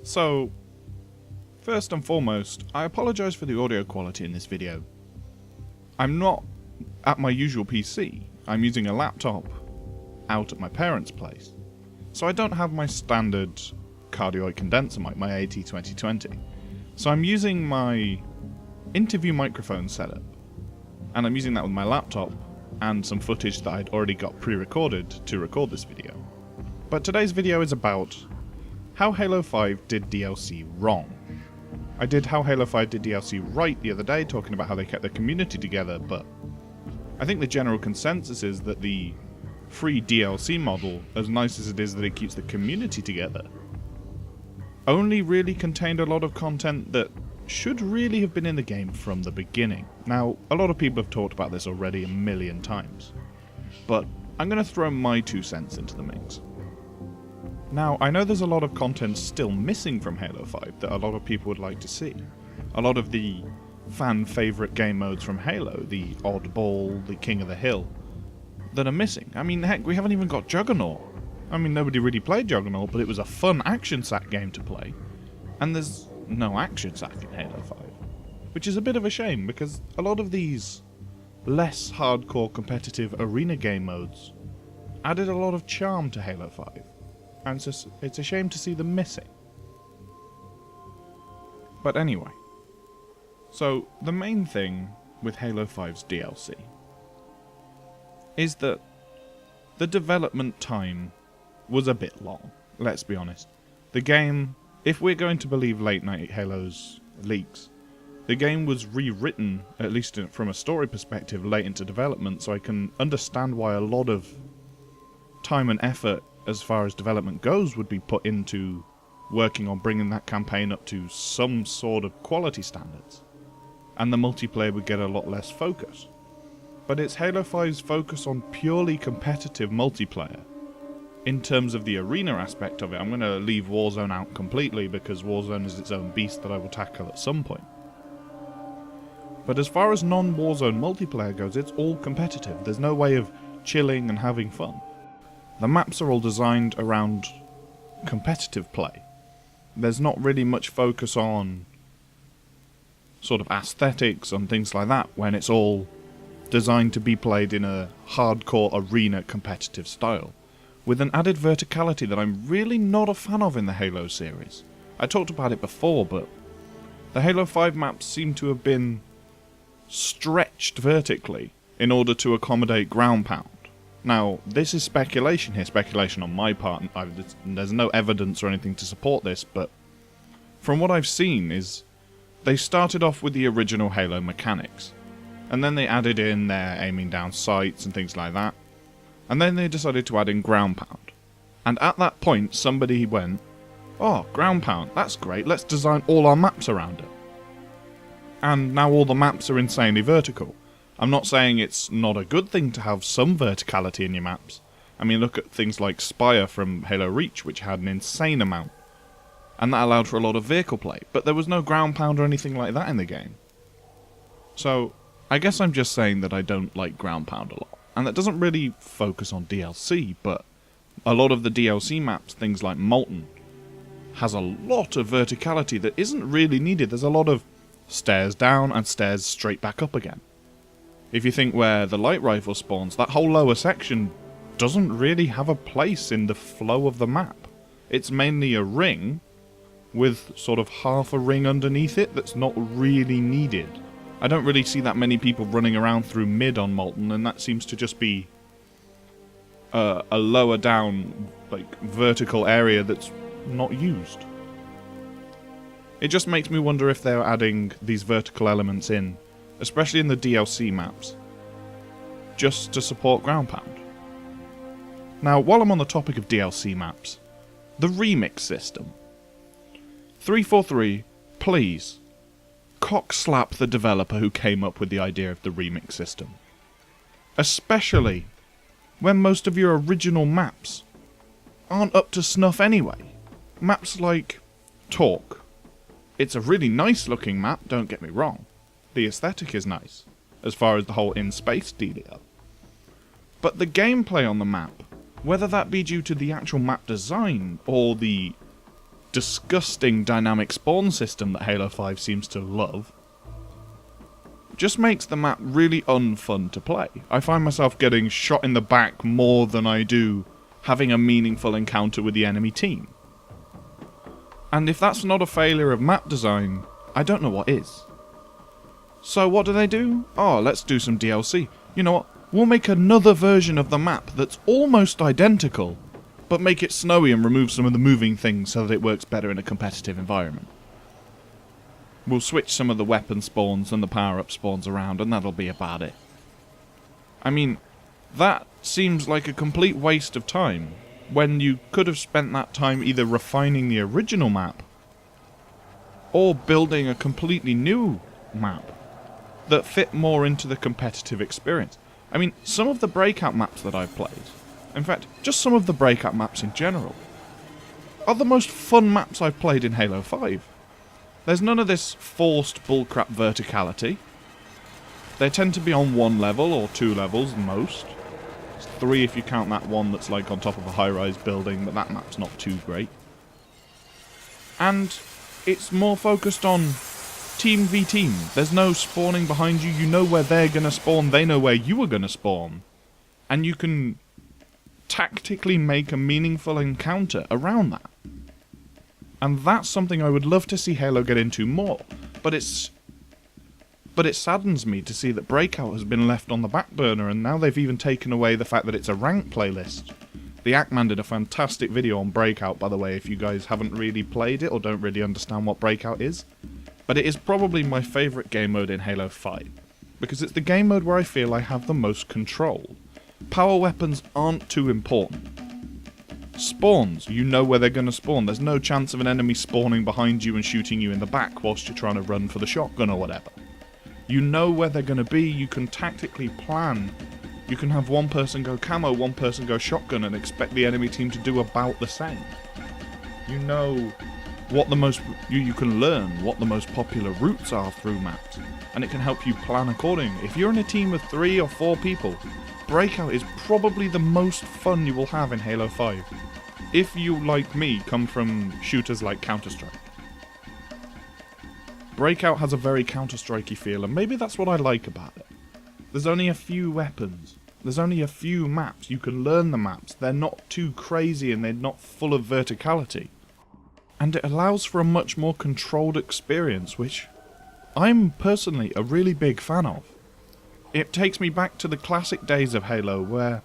So, first and foremost, I apologise for the audio quality in this video. I'm not at my usual PC, I'm using a laptop out at my parents' place. So I don't have my standard cardioid condenser mic, my AT2020. So I'm using my interview microphone setup, and I'm using that with my laptop and some footage that I'd already got pre-recorded to record this video. But today's video is about how Halo 5 did DLC wrong. I did how Halo 5 did DLC right the other day, talking about how they kept their community together, but I think the general consensus is that the free DLC model, as nice as it is that it keeps the community together, only really contained a lot of content that should really have been in the game from the beginning. Now, a lot of people have talked about this already a million times, but I'm going to throw my 2 cents into the mix. Now, I know there's a lot of content still missing from Halo 5 that a lot of people would like to see. A lot of the fan-favourite game modes from Halo, the Oddball, the King of the Hill, that are missing. I mean, heck, we haven't even got Juggernaut. I mean, nobody really played Juggernaut, but it was a fun action sack game to play. And there's no action sack in Halo 5. Which is a bit of a shame, because a lot of these less hardcore competitive arena game modes added a lot of charm to Halo 5. And it's a shame to see them missing. But anyway. So, the main thing with Halo 5's DLC is that the development time was a bit long, let's be honest. The game, if we're going to believe late night Halo's leaks, the game was rewritten, at least from a story perspective, late into development, so I can understand why a lot of time and effort as far as development goes would be put into working on bringing that campaign up to some sort of quality standards. And the multiplayer would get a lot less focus. But it's Halo 5's focus on purely competitive multiplayer. In terms of the arena aspect of it, I'm going to leave Warzone out completely because Warzone is its own beast that I will tackle at some point. But as far as non-Warzone multiplayer goes, it's all competitive. There's no way of chilling and having fun. The maps are all designed around competitive play. There's not really much focus on sort of aesthetics and things like that when it's all designed to be played in a hardcore arena competitive style, with an added verticality that I'm really not a fan of in the Halo series. I talked about it before, but the Halo 5 maps seem to have been stretched vertically in order to accommodate ground pound. Now, this is speculation here, speculation on my part, there's no evidence or anything to support this, but from what I've seen is they started off with the original Halo mechanics, and then they added in their aiming down sights and things like that, and then they decided to add in ground pound. And at that point, somebody went, oh, ground pound, that's great, let's design all our maps around it. And now all the maps are insanely vertical. I'm not saying it's not a good thing to have some verticality in your maps. I mean, look at things like Spire from Halo Reach, which had an insane amount. And that allowed for a lot of vehicle play, but there was no ground pound or anything like that in the game. So, I guess I'm just saying that I don't like ground pound a lot. And that doesn't really focus on DLC, but a lot of the DLC maps, things like Molten, has a lot of verticality that isn't really needed. There's a lot of stairs down and stairs straight back up again. If you think where the light rifle spawns, that whole lower section doesn't really have a place in the flow of the map. It's mainly a ring with sort of half a ring underneath it that's not really needed. I don't really see that many people running around through mid on Molten, and that seems to just be a lower down, like, vertical area that's not used. It just makes me wonder if they're adding these vertical elements in, especially in the DLC maps, just to support ground pound. Now, while I'm on the topic of DLC maps, the remix system. 343, please, cock-slap the developer who came up with the idea of the remix system. Especially when most of your original maps aren't up to snuff anyway. Maps like Talk. It's a really nice looking map, don't get me wrong. The aesthetic is nice, as far as the whole in-space dealio. But the gameplay on the map, whether that be due to the actual map design or the disgusting dynamic spawn system that Halo 5 seems to love just makes the map really unfun to play. I find myself getting shot in the back more than I do having a meaningful encounter with the enemy team. And if that's not a failure of map design, I don't know what is. So what do? Oh, let's do some DLC. You know what? We'll make another version of the map that's almost identical, but make it snowy and remove some of the moving things so that it works better in a competitive environment. We'll switch some of the weapon spawns and the power-up spawns around, and that'll be about it. I mean, that seems like a complete waste of time, when you could have spent that time either refining the original map, or building a completely new map that fit more into the competitive experience. I mean, some of the Breakout maps that I've played, in fact, just some of the Breakout maps in general, are the most fun maps I've played in Halo 5. There's none of this forced bullcrap verticality. They tend to be on one level or two levels most. It's 3 if you count that one that's like on top of a high-rise building, but that map's not too great. And it's more focused on team v team. There's no spawning behind you. You know where they're going to spawn. They know where you are going to spawn. And you can tactically make a meaningful encounter around that. And that's something I would love to see Halo get into more. But it saddens me to see that Breakout has been left on the back burner, and now they've even taken away the fact that it's a ranked playlist. The Ackman did a fantastic video on Breakout, by the way, if you guys haven't really played it or don't really understand what Breakout is. But it is probably my favourite game mode in Halo 5, because it's the game mode where I feel I have the most control. Power weapons aren't too important. Spawns, you know where they're going to spawn. There's no chance of an enemy spawning behind you and shooting you in the back whilst you're trying to run for the shotgun or whatever. You know where they're going to be, you can tactically plan. You can have one person go camo, one person go shotgun, and expect the enemy team to do about the same. You know what the most... You can learn what the most popular routes are through maps, and it can help you plan accordingly. If you're in a team of 3 or 4 people, Breakout is probably the most fun you will have in Halo 5. If you, like me, come from shooters like Counter-Strike. Breakout has a very Counter-Strikey feel, and maybe that's what I like about it. There's only a few weapons. There's only a few maps. You can learn the maps. They're not too crazy and they're not full of verticality. And it allows for a much more controlled experience, which I'm personally a really big fan of. It takes me back to the classic days of Halo, where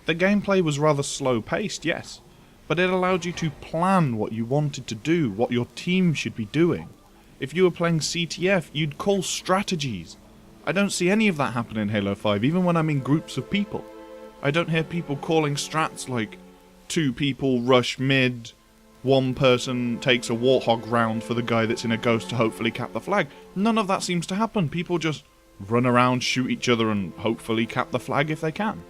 the gameplay was rather slow-paced, yes, but it allowed you to plan what you wanted to do, what your team should be doing. If you were playing CTF, you'd call strategies. I don't see any of that happen in Halo 5, even when I'm in groups of people. I don't hear people calling strats like 2 people rush mid, 1 person takes a Warthog round for the guy that's in a Ghost to hopefully cap the flag. None of that seems to happen. People just run around, shoot each other, and hopefully cap the flag if they can.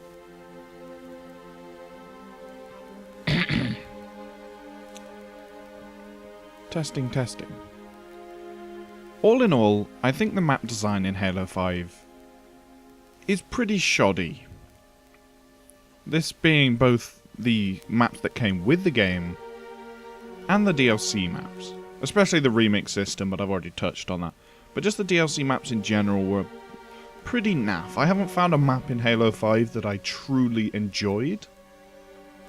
Testing. All in all, I think the map design in Halo 5 is pretty shoddy. This being both the maps that came with the game and the DLC maps. Especially the remix system, but I've already touched on that. But just the DLC maps in general were pretty naff. I haven't found a map in Halo 5 that I truly enjoyed.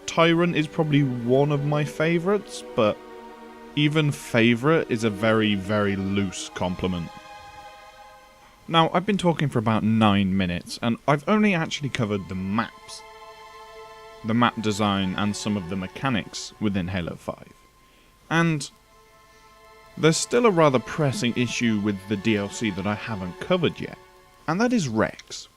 Tyrant is probably one of my favourites, but even favourite is a very, very loose compliment. Now, I've been talking for about 9 minutes, and I've only actually covered the maps. The map design and some of the mechanics within Halo 5. And there's still a rather pressing issue with the DLC that I haven't covered yet, and that is Rex.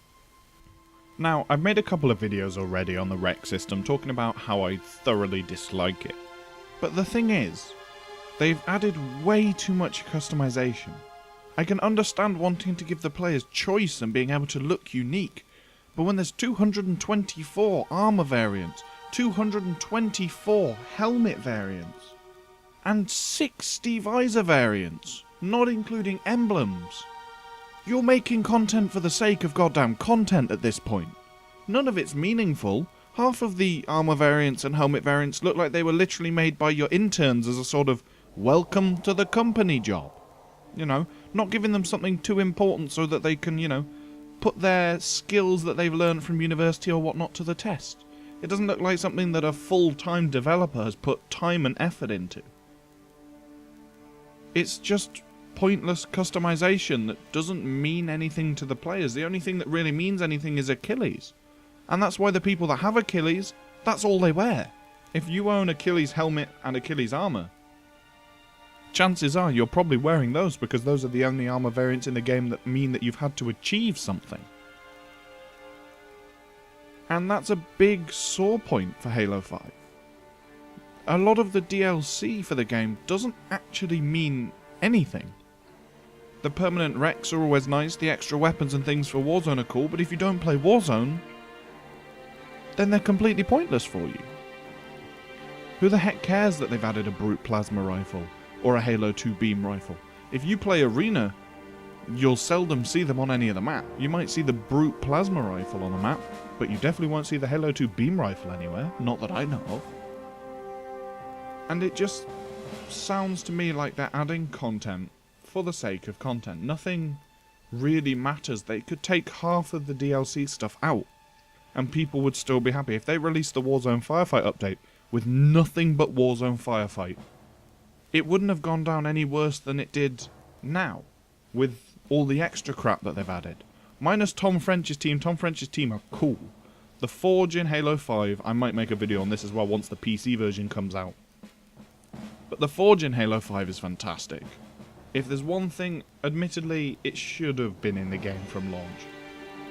Now, I've made a couple of videos already on the Rex system talking about how I thoroughly dislike it. But the thing is, they've added way too much customization. I can understand wanting to give the players choice and being able to look unique, but when there's 224 armor variants, 224 helmet variants, and 60 visor variants, not including emblems, you're making content for the sake of goddamn content at this point. None of it's meaningful. Half of the armor variants and helmet variants look like they were literally made by your interns as a sort of welcome to the company job. You know, not giving them something too important so that they can, you know, put their skills that they've learned from university or whatnot to the test. It doesn't look like something that a full-time developer has put time and effort into. It's just pointless customization that doesn't mean anything to the players. The only thing that really means anything is Achilles. And that's why the people that have Achilles, that's all they wear. If you own Achilles helmet and Achilles armor, chances are you're probably wearing those because those are the only armor variants in the game that mean that you've had to achieve something. And that's a big sore point for Halo 5. A lot of the DLC for the game doesn't actually mean anything. The permanent wrecks are always nice, the extra weapons and things for Warzone are cool, but if you don't play Warzone, then they're completely pointless for you. Who the heck cares that they've added a Brute Plasma Rifle or a Halo 2 Beam Rifle? If you play Arena, you'll seldom see them on any of the map. You might see the Brute Plasma Rifle on a map, but you definitely won't see the Halo 2 Beam Rifle anywhere, not that I know of. And it just sounds to me like they're adding content for the sake of content. Nothing really matters. They could take half of the DLC stuff out, and people would still be happy. If they released the Warzone Firefight update with nothing but Warzone Firefight, it wouldn't have gone down any worse than it did now, with all the extra crap that they've added. Minus Tom French's team. Tom French's team are cool. The Forge in Halo 5, I might make a video on this as well once the PC version comes out. But the Forge in Halo 5 is fantastic. If there's one thing, admittedly, it should have been in the game from launch.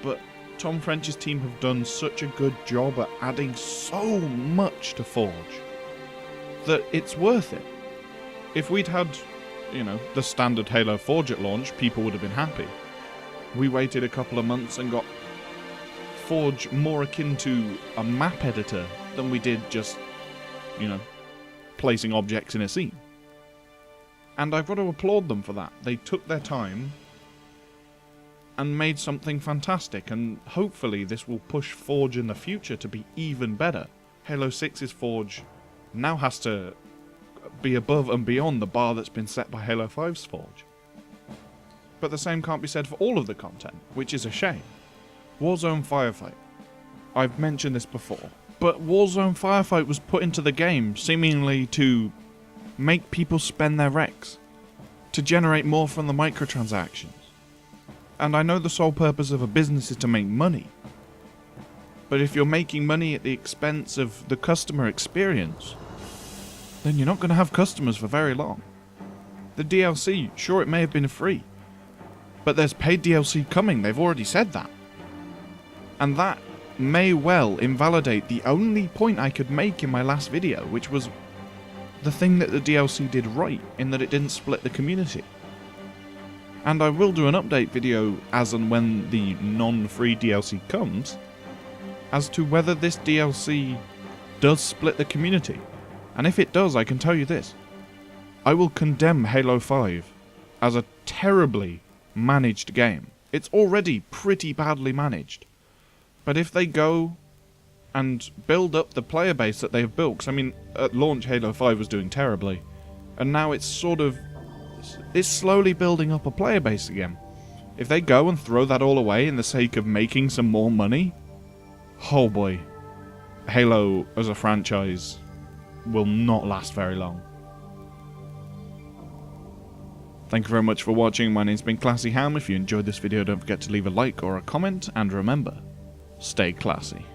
But Tom French's team have done such a good job at adding so much to Forge that it's worth it. If we'd had, you know, the standard Halo Forge at launch, people would have been happy. We waited a couple of months and got Forge more akin to a map editor than we did just, you know, placing objects in a scene. And I've got to applaud them for that. They took their time and made something fantastic, and hopefully this will push Forge in the future to be even better. Halo 6's Forge now has to be above and beyond the bar that's been set by Halo 5's Forge. But the same can't be said for all of the content, which is a shame. Warzone Firefight. I've mentioned this before, but Warzone Firefight was put into the game seemingly to make people spend their wrecks, to generate more from the microtransactions. And I know the sole purpose of a business is to make money, but if you're making money at the expense of the customer experience, then you're not going to have customers for very long. The DLC, sure, it may have been free, but there's paid DLC coming, they've already said that. And that may well invalidate the only point I could make in my last video, which was the thing that the DLC did right, in that it didn't split the community. And I will do an update video as and when the non-free DLC comes, as to whether this DLC does split the community. And if it does, I can tell you this: I will condemn Halo 5 as a terribly managed game. It's already pretty badly managed. But if they go and build up the player base that they've built, 'cause I mean, at launch Halo 5 was doing terribly, and now it's slowly building up a player base again. If they go and throw that all away in the sake of making some more money, oh boy, Halo as a franchise will not last very long. Thank you very much for watching. My name's been Classy Ham. If you enjoyed this video, don't forget to leave a like or a comment, and remember, stay classy.